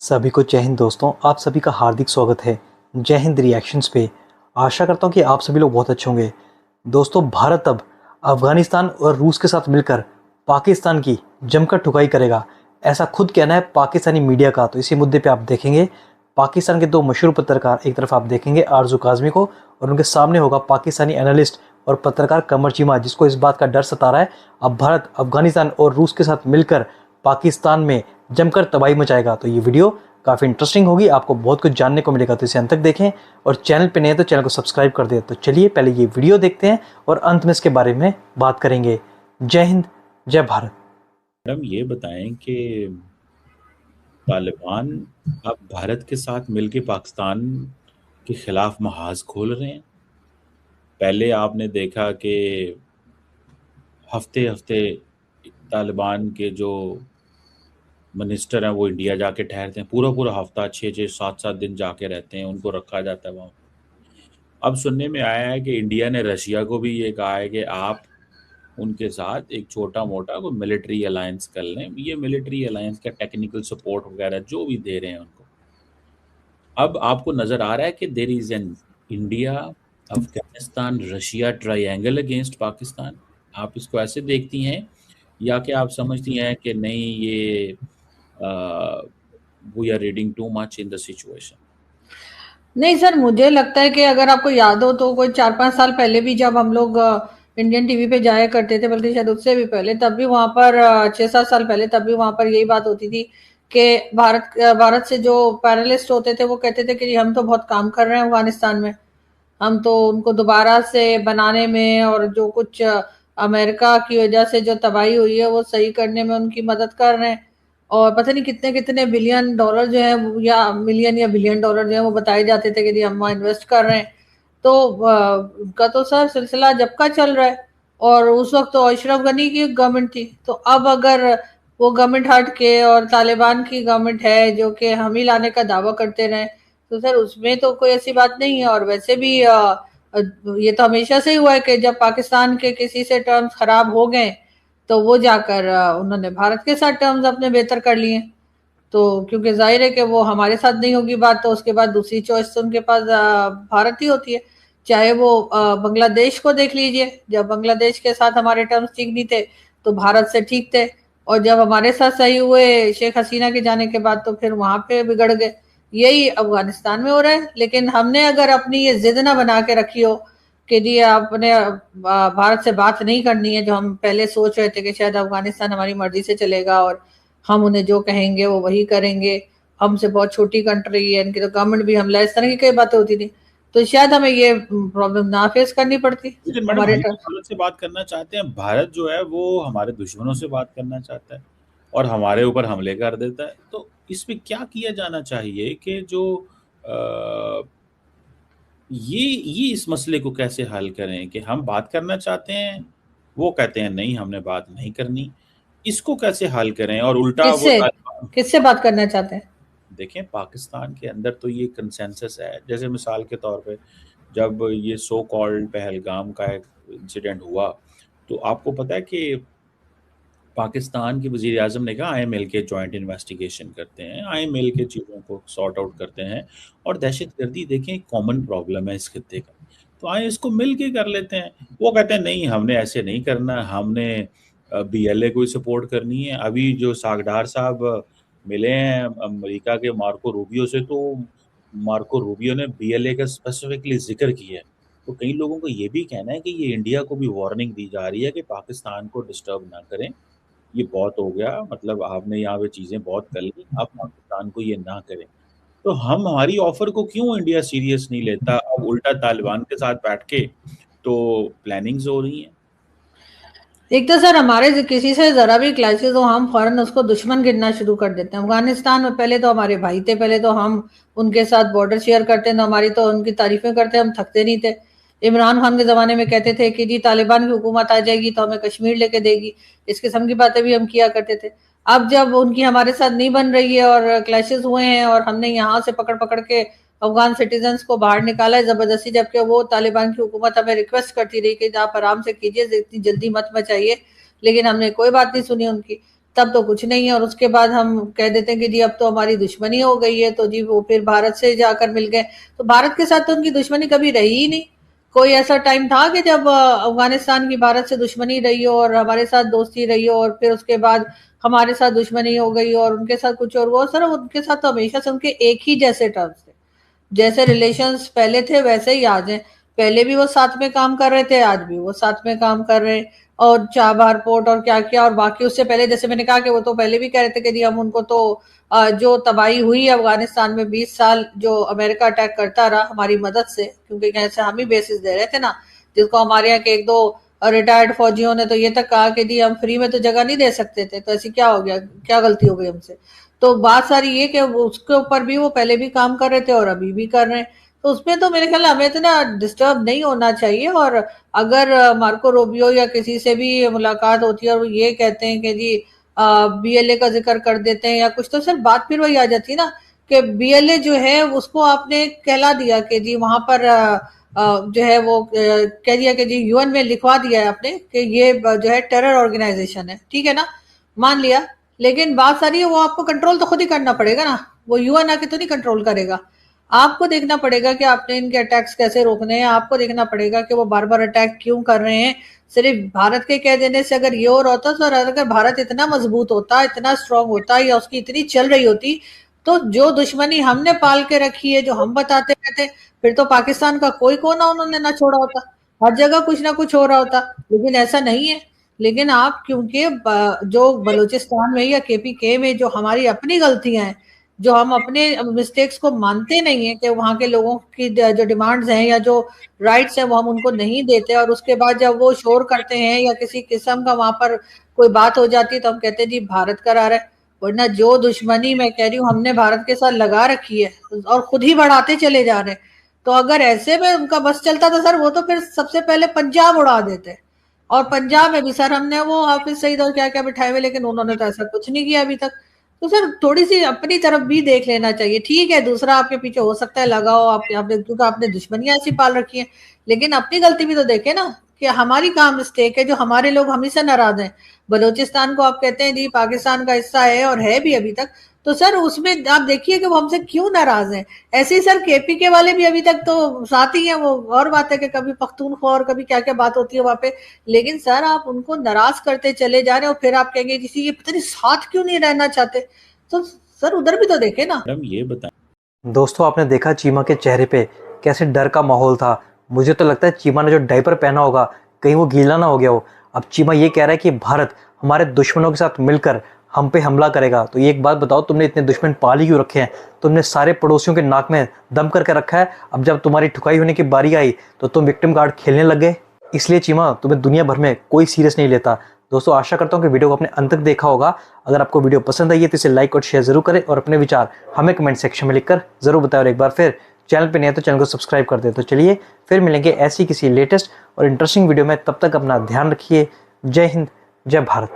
सभी को जय हिंद दोस्तों, आप सभी का हार्दिक स्वागत है जय हिंद रिएक्शंस पे। आशा करता हूँ कि आप सभी लोग बहुत अच्छे होंगे। दोस्तों, भारत अब अफगानिस्तान और रूस के साथ मिलकर पाकिस्तान की जमकर ठुकाई करेगा, ऐसा खुद कहना है पाकिस्तानी मीडिया का। तो इसी मुद्दे पे आप देखेंगे पाकिस्तान के दो मशहूर पत्रकार, एक तरफ आप देखेंगे आरजू काज़मी को और उनके सामने होगा पाकिस्तानी एनालिस्ट और पत्रकार कमर चीमा, जिसको इस बात का डर सता रहा है अब भारत अफगानिस्तान और रूस के साथ मिलकर पाकिस्तान में जमकर तबाही मचाएगा। तो ये वीडियो काफ़ी इंटरेस्टिंग होगी, आपको बहुत कुछ जानने को मिलेगा, तो इसे अंत तक देखें और चैनल पे नए हैं तो चैनल को सब्सक्राइब कर दें। तो चलिए पहले ये वीडियो देखते हैं और अंत में इसके बारे में बात करेंगे। जय हिंद, जय भारत। मैडम ये बताएं कि तालिबान अब भारत के साथ मिलके पाकिस्तान के खिलाफ महाज खोल रहे हैं। पहले आपने देखा कि हफ्ते हफ्ते तालिबान के जो मिनिस्टर हैं वो इंडिया जाके ठहरते हैं, पूरा पूरा हफ्ता 6-6 7-7 दिन जाके रहते हैं, उनको रखा जाता है वहाँ। अब सुनने में आया है कि इंडिया ने रशिया को भी ये कहा है कि आप उनके साथ एक छोटा मोटा कोई मिलिट्री अलायंस कर लें। ये मिलिट्री अलायंस का टेक्निकल सपोर्ट वगैरह जो भी दे रहे हैं उनको। अब आपको नजर आ रहा है कि there is an India Afghanistan Russia triangle against Pakistan. आप इसको ऐसे देखती हैं या कि आप समझती हैं कि नहीं, ये we are reading too much in the situation? नहीं सर, मुझे लगता है कि अगर आपको याद हो तो कोई 4-5 साल पहले भी जब हम लोग इंडियन टीवी पे जाया करते थे, बल्कि शायद उससे भी पहले, तब भी वहां पर 6-7 साल पहले तब भी वहां पर यही बात होती थी कि भारत से जो पैनलिस्ट होते थे वो कहते थे कि हम तो बहुत काम कर रहे हैं अफगानिस्तान में, हम तो उनको दोबारा से बनाने में और जो कुछ अमेरिका की वजह से जो तबाही हुई है वो सही करने में उनकी मदद कर रहे हैं। और पता नहीं कितने कितने बिलियन डॉलर जो है या मिलियन या बिलियन डॉलर जो है वो बताए जाते थे कि हम वहाँ इन्वेस्ट कर रहे हैं। तो उनका तो सर सिलसिला जब का चल रहा है। और उस वक्त तो अशरफ गनी की गवर्नमेंट थी, तो अब अगर वो गवर्नमेंट हट के और तालिबान की गवर्नमेंट है जो कि हम ही लाने का दावा करते रहे, तो सर उसमें तो कोई ऐसी बात नहीं है। और वैसे भी ये तो हमेशा से ही हुआ है कि जब पाकिस्तान के किसी से टर्म्स खराब हो गए तो वो जाकर उन्होंने भारत के साथ टर्म्स अपने बेहतर कर लिए। तो क्योंकि जाहिर है कि वो हमारे साथ नहीं होगी बात, तो उसके बाद दूसरी चॉइस तो उनके पास भारत ही होती है। चाहे वो बांग्लादेश को देख लीजिए, जब बांग्लादेश के साथ हमारे टर्म्स ठीक नहीं थे तो भारत से ठीक थे, और जब हमारे साथ सही हुए शेख हसीना के जाने के बाद तो फिर वहां पे बिगड़ गए। यही अफगानिस्तान में हो रहा है। लेकिन हमने अगर अपनी ये जिद ना बना के रखी हो कि जी आपने भारत से बात नहीं करनी है, जो हम पहले सोच रहे थे कि शायद अफगानिस्तान हमारी मर्जी से चलेगा और हम उन्हें जो कहेंगे वो वही करेंगे, हमसे बहुत छोटी कंट्री है, इनकी तो गवर्नमेंट भी हमला, इस तरह की कई बातें होती थी, तो शायद हमें ये प्रॉब्लम ना फेस करनी पड़ती लेकिन मैडम हमारे हम तो टर्म। भारत से बात करना चाहते हैं, भारत जो है वो हमारे दुश्मनों से बात करना चाहता है और हमारे ऊपर हमले कर देता है। तो इसमें क्या किया जाना चाहिए कि जो अ, ये इस मसले को कैसे हल करें कि हम बात करना चाहते हैं, वो कहते हैं नहीं हमने बात नहीं करनी, इसको कैसे हल करें? और उल्टा वो किससे तालिबान। किससे बात करना चाहते हैं? देखें, पाकिस्तान के अंदर तो ये कंसेंसस है। जैसे मिसाल के तौर पे जब ये सो कॉल्ड पहलगाम का एक इंसिडेंट हुआ, तो आपको पता है कि पाकिस्तान के वज़ीर आज़म ने कहा आईएमएल के जॉइंट इन्वेस्टिगेशन करते हैं, आईएमएल के चीज़ों को सॉर्ट आउट करते हैं। और दहशतगर्दी देखें कॉमन प्रॉब्लम है इस खित्ते का, तो आए इसको मिल के कर लेते हैं। वो कहते हैं नहीं हमने ऐसे नहीं करना, हमने बीएलए को ही सपोर्ट करनी है। अभी जो सागडार साहब मिले हैं अमेरिका के मार्को रूबियो से, तो मार्को रूबियो ने बीएलए का स्पेसिफिकली जिक्र किया है। तो कई लोगों को ये भी कहना है कि ये इंडिया को भी वार्निंग दी जा रही है कि पाकिस्तान को डिस्टर्ब ना करें, ये बहुत हो गया, मतलब आपने यहाँ पे चीज़ें बहुत कर ली, अब पाकिस्तान को ये ना करें। तो हम हमारी ऑफ़र को क्यों इंडिया सीरियस नहीं लेता? अब उल्टा तालिबान के साथ बैठ के तो प्लानिंग्स हो रही हैं। एक तो सर हमारे किसी से जरा भी क्लैशेस हो हम फौरन उसको दुश्मन गिनना शुरू कर देते हैं। अफगानिस्तान में पहले तो हमारे भाई थे, पहले तो हम उनके साथ बॉर्डर शेयर करते हैं, तो हमारी तो उनकी तारीफें करते, हम थकते नहीं थे। इमरान खान के जमाने में कहते थे कि जी तालिबान की हुकूमत आ जाएगी तो हमें कश्मीर लेके देगी, इस किस्म की बातें भी हम किया करते थे। अब जब उनकी हमारे साथ नहीं बन रही है और क्लैशेस हुए हैं और हमने यहाँ से पकड़ पकड़ के अफगान सिटीजन को बाहर निकाला है जबरदस्ती, जबकि वो तालिबान की हुकूमत हमें रिक्वेस्ट करती रही कि आप आराम से कीजिए, इतनी जल्दी मत मचाइए, लेकिन हमने कोई बात नहीं सुनी उनकी। तब तो कुछ नहीं है। और उसके बाद हम कह देते हैं कि जी अब तो हमारी दुश्मनी हो गई है, तो जी वो फिर भारत से जाकर मिल गए। तो भारत के साथ तो उनकी दुश्मनी कभी रही ही नहीं। कोई ऐसा टाइम था कि जब अफगानिस्तान की भारत से दुश्मनी रही हो और हमारे साथ दोस्ती रही हो, और फिर उसके बाद हमारे साथ दुश्मनी हो गई और उनके साथ कुछ और हुआ? सर उनके साथ तो हमेशा से उनके एक ही जैसे टर्म्स थे, जैसे रिलेशंस पहले थे वैसे ही आज हैं। पहले भी वो साथ में काम कर रहे थे, आज भी वो साथ में काम कर रहे हैं। और चाबहार पोर्ट और क्या क्या, और बाकी उससे पहले जैसे मैंने कहा कि वो तो पहले भी कह रहे थे कि जी हम उनको तो जो तबाही हुई है अफगानिस्तान में 20 साल जो अमेरिका अटैक करता रहा हमारी मदद से, क्योंकि कैसे हम ही बेसिस दे रहे थे ना, जिसको हमारे यहाँ के एक दो रिटायर्ड फौजियों ने तो ये तक कहा कि जी हम फ्री में तो जगह नहीं दे सकते थे, तो ऐसी क्या हो गया, क्या गलती हो गई हमसे? तो बात सारी ये कि उसके ऊपर भी वो पहले भी काम कर रहे थे और अभी भी कर रहे हैं। तो उसमें तो मेरे ख्याल हमें इतना डिस्टर्ब नहीं होना चाहिए। और अगर मार्को रूबियो या किसी से भी मुलाकात होती है और वो ये कहते हैं कि जी बीएलए का जिक्र कर देते हैं या कुछ, तो सर बात फिर वही आ जाती है ना कि बीएलए जो है उसको आपने कहला दिया कि जी वहां पर जो है वो कह दिया कि जी यूएन में लिखवा दिया है आपने कि ये जो है टेरर ऑर्गेनाइजेशन है, ठीक है ना, मान लिया। लेकिन बात सारी है वो आपको कंट्रोल तो खुद ही करना पड़ेगा ना, वो यूएन आके तो नहीं कंट्रोल करेगा। आपको देखना पड़ेगा कि आपने इनके अटैक्स कैसे रोकने हैं, आपको देखना पड़ेगा कि वो बार बार अटैक क्यों कर रहे हैं। सिर्फ भारत के कह देने से अगर ये और होता, तो अगर भारत इतना मजबूत होता, इतना स्ट्रांग होता या उसकी इतनी चल रही होती, तो जो दुश्मनी हमने पाल के रखी है, जो हम बताते रहते, फिर तो पाकिस्तान का कोई कोना उन्होंने ना छोड़ा होता, हर जगह कुछ ना कुछ हो रहा होता। लेकिन ऐसा नहीं है। लेकिन आप क्योंकि जो बलूचिस्तान में या केपीके में जो हमारी अपनी गलतियां हैं, जो हम अपने मिस्टेक्स को मानते नहीं है कि वहाँ के लोगों की जो डिमांड्स हैं या जो राइट्स हैं वो हम उनको नहीं देते, और उसके बाद जब वो शोर करते हैं या किसी किस्म का वहां पर कोई बात हो जाती है तो हम कहते हैं जी भारत करा रहा है। वरना जो दुश्मनी मैं कह रही हूँ हमने भारत के साथ लगा रखी है और खुद ही बढ़ाते चले जा रहे हैं, तो अगर ऐसे में उनका बस चलता तो सर वो तो फिर सबसे पहले पंजाब उड़ा देते। और पंजाब में भी सर हमने वो हाफिज सईद और क्या क्या बिठाए हुए, लेकिन उन्होंने तो ऐसा कुछ नहीं किया अभी तक। तो सर थोड़ी सी अपनी तरफ भी देख लेना चाहिए। ठीक है दूसरा आपके पीछे हो सकता है लगा हो, आपने क्योंकि आपने दुश्मनियां ऐसी पाल रखी है, लेकिन अपनी गलती भी तो देखे ना कि हमारी काम मिस्टेक है जो हमारे लोग हम ही से नाराज हैं। बलूचिस्तान को आप कहते हैं जी पाकिस्तान का हिस्सा है और है भी अभी तक, तो सर उसमें आप देखिए कि वो हमसे क्यों नाराज हैं। ऐसे ही सर केपी के वाले भी अभी तक तो साथ ही हैं, वो और बात है कि कभी पख्तूनख्वा और कभी क्या क्या बात होती है वहां पे, लेकिन सर आप उनको नाराज करते चले जा रहे हो, फिर आप कहेंगे किसी ये पता नहीं साथ क्यों नहीं रहना चाहते। तो सर उधर भी तो देखे ना। मैडम ये बताएं। दोस्तों आपने देखा चीमा के चेहरे पे कैसे डर का माहौल था। मुझे तो लगता है चीमा ने जो डायपर पहना होगा कहीं वो गीला ना हो गया हो। अब चीमा ये कह रहा है कि भारत हमारे दुश्मनों के साथ मिलकर हम पे हमला करेगा। तो ये एक बात बताओ, तुमने इतने दुश्मन पाल ही क्यों रखे हैं? तुमने सारे पड़ोसियों के नाक में दम करके रखा है। अब जब तुम्हारी ठुकाई होने की बारी आई तो तुम विक्टिम कार्ड खेलने लग गए। इसलिए चीमा तुम्हें दुनिया भर में कोई सीरियस नहीं लेता। दोस्तों आशा करता हूँ कि वीडियो को आपने अंत तक देखा होगा। अगर आपको वीडियो पसंद आई है तो इसे लाइक और शेयर जरूर करें और अपने विचार हमें कमेंट सेक्शन में लिखकर जरूर बताएं। और एक बार फिर चैनल पे नए हैं तो चैनल को सब्सक्राइब कर दें। तो चलिए फिर मिलेंगे ऐसी किसी लेटेस्ट और इंटरेस्टिंग वीडियो में। तब तक अपना ध्यान रखिए। जय हिंद, जय भारत।